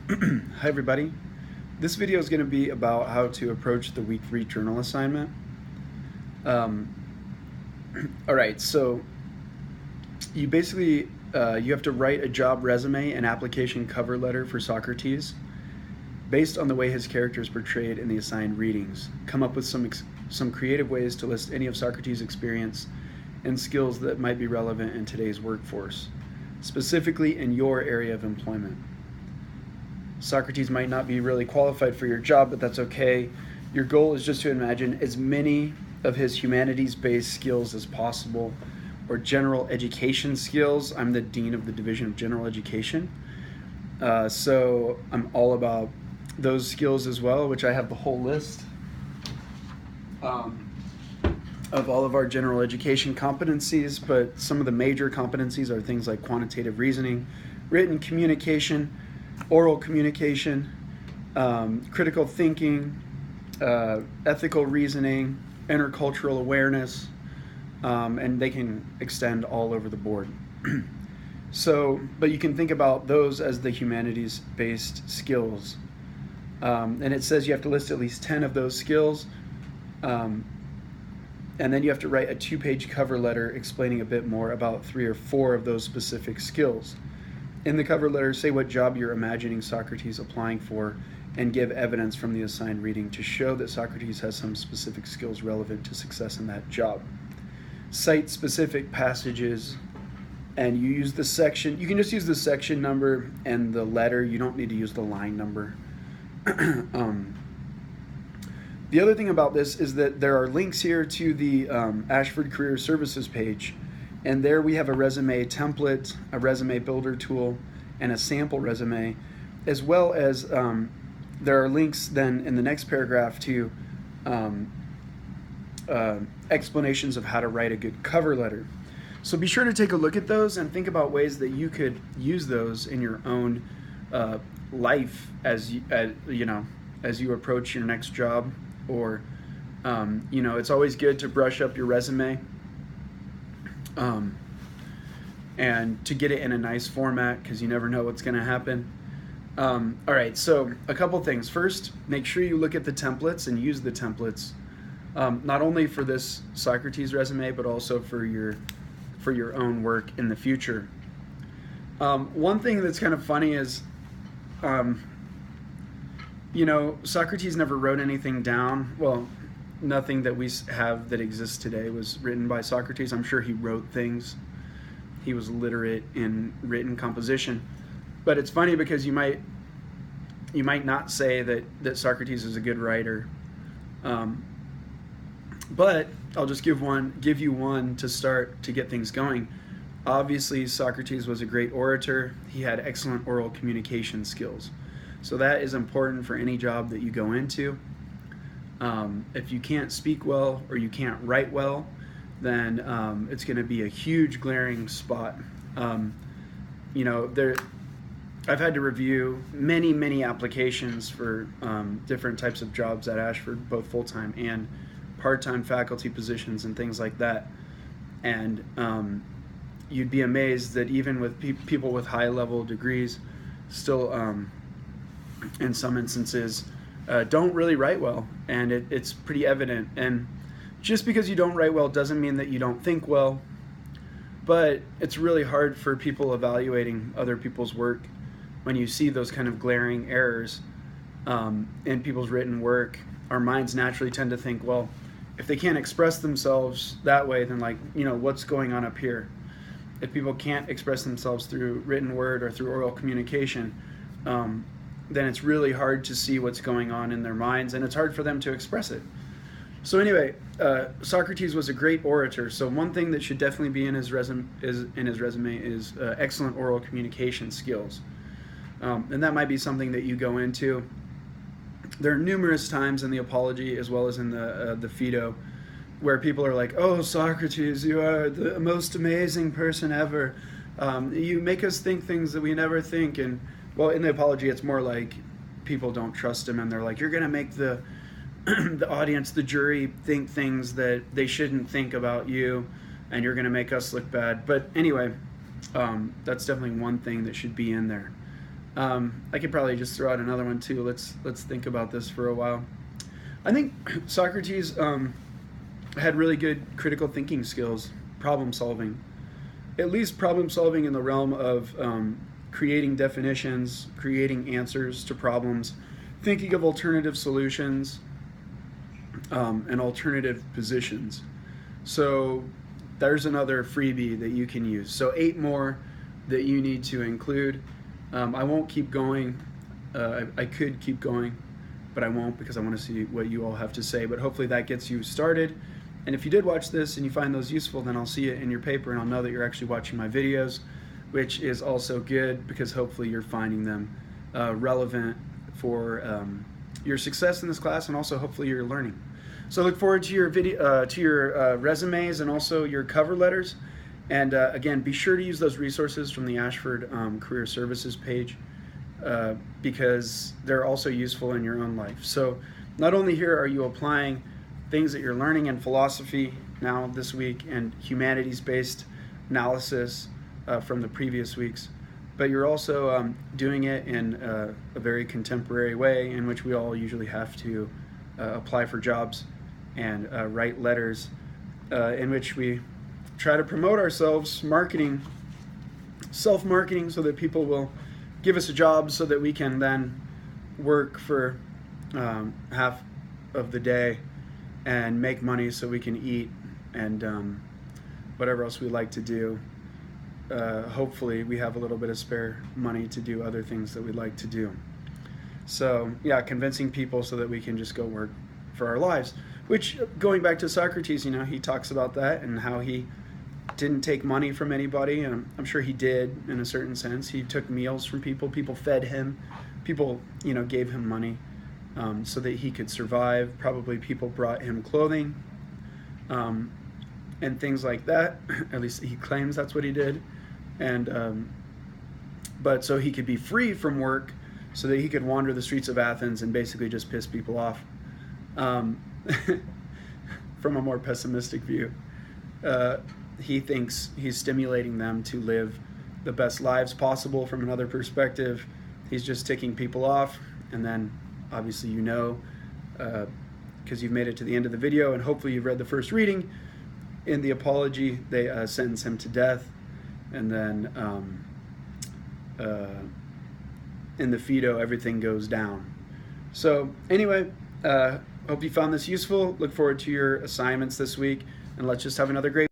Hi everybody. This video is going to be about how to approach the week 3 journal assignment. Um, Alright, so you basically you have to write a job resume and application cover letter for Socrates based on the way his character is portrayed in the assigned readings. Come up with some creative ways to list any of Socrates' experience and skills that might be relevant in today's workforce, specifically in your area of employment. Socrates might not be really qualified for your job, but that's okay. Your goal is just to imagine as many of his humanities-based skills as possible, or general education skills. I'm the dean of the Division of General Education, so I'm all about those skills as well, which I have the whole list of all of our general education competencies, but some of the major competencies are things like quantitative reasoning, written communication, oral communication, critical thinking, ethical reasoning, intercultural awareness, and they can extend all over the board. But you can think about those as the humanities-based skills. And it says you have to list at least 10 of those skills, and then you have to write a 2-page cover letter explaining a bit more about 3 or 4 of those specific skills. In the cover letter, say what job you're imagining Socrates applying for and give evidence from the assigned reading to show that Socrates has some specific skills relevant to success in that job. Cite specific passages, and you use the section. You can just use the section number and the letter. You don't need to use the line number. The other thing about this is that there are links here to the Ashford Career Services page. And there we have a resume template, a resume builder tool, and a sample resume, as well as there are links then in the next paragraph to explanations of how to write a good cover letter. So be sure to take a look at those and think about ways that you could use those in your own life as you approach your next job, or it's always good to brush up your resume. And to get it in a nice format, because you never know what's going to happen. All right, so a couple things. First, make sure you look at the templates and use the templates, not only for this Socrates resume, but also for your own work in the future. One thing that's kind of funny is, Socrates never wrote anything down. Well, nothing that we have that exists today was written by Socrates. I'm sure he wrote things. He was literate in written composition. But it's funny because you might not say that Socrates is a good writer. But I'll just give you one to start to get things going. Obviously, Socrates was a great orator. He had excellent oral communication skills. So that is important for any job that you go into. If you can't speak well or you can't write well, then it's going to be a huge glaring spot. I've had to review many applications for different types of jobs at Ashford, both full-time and part-time faculty positions and things like that. And you'd be amazed that even with people with high-level degrees, still, in some instances, don't really write well, and it's pretty evident. And just because you don't write well doesn't mean that you don't think well, but it's really hard for people evaluating other people's work when you see those kind of glaring errors in people's written work. Our minds naturally tend to think, well, if they can't express themselves that way, then what's going on up here? If people can't express themselves through written word or through oral communication, then it's really hard to see what's going on in their minds, and it's hard for them to express it. So anyway, Socrates was a great orator. So one thing that should definitely be in his resume is excellent oral communication skills, and that might be something that you go into. There are numerous times in the Apology as well as in the Phaedo where people are like, "Oh, Socrates, you are the most amazing person ever. You make us think things that we never think." And well, in the Apology, it's more like people don't trust him, and they're like, "You're going to make the audience, the jury, think things that they shouldn't think about you, and you're going to make us look bad." But anyway, that's definitely one thing that should be in there. I could probably just throw out another one too. Let's think about this for a while. I think Socrates had really good critical thinking skills, problem solving, at least problem solving in the realm of creating definitions, creating answers to problems, thinking of alternative solutions, and alternative positions. So there's another freebie that you can use. So 8 more that you need to include. I won't keep going. I could keep going, but I won't because I want to see what you all have to say. But hopefully that gets you started. And if you did watch this and you find those useful, then I'll see it in your paper and I'll know that you're actually watching my videos, which is also good because hopefully you're finding them relevant for your success in this class, and also hopefully you're learning. So look forward to your video, to your resumes and also your cover letters. And again, be sure to use those resources from the Ashford Career Services page because they're also useful in your own life. So not only here are you applying things that you're learning in philosophy now this week and humanities-based analysis from the previous weeks, but you're also doing it in a very contemporary way in which we all usually have to apply for jobs and write letters in which we try to promote ourselves, marketing, self-marketing, so that people will give us a job so that we can then work for half of the day and make money so we can eat and whatever else we like to do. Hopefully we have a little bit of spare money to do other things that we'd like to do. So yeah, convincing people so that we can just go work for our lives, which, going back to Socrates, you know, he talks about that and how he didn't take money from anybody, and I'm sure he did in a certain sense. He took meals from people, people fed him, people, you know, gave him money so that he could survive. Probably people brought him clothing and things like that. At least he claims that's what he did. And but so he could be free from work so that he could wander the streets of Athens and basically just piss people off. From a more pessimistic view, he thinks he's stimulating them to live the best lives possible. From another perspective, he's just ticking people off. And then obviously, you know, because you've made it to the end of the video and hopefully you've read the first reading, in the apology they sentence him to death, and then in the Phaedo everything goes down. So anyway, hope you found this useful. Look forward to your assignments this week, and let's just have another great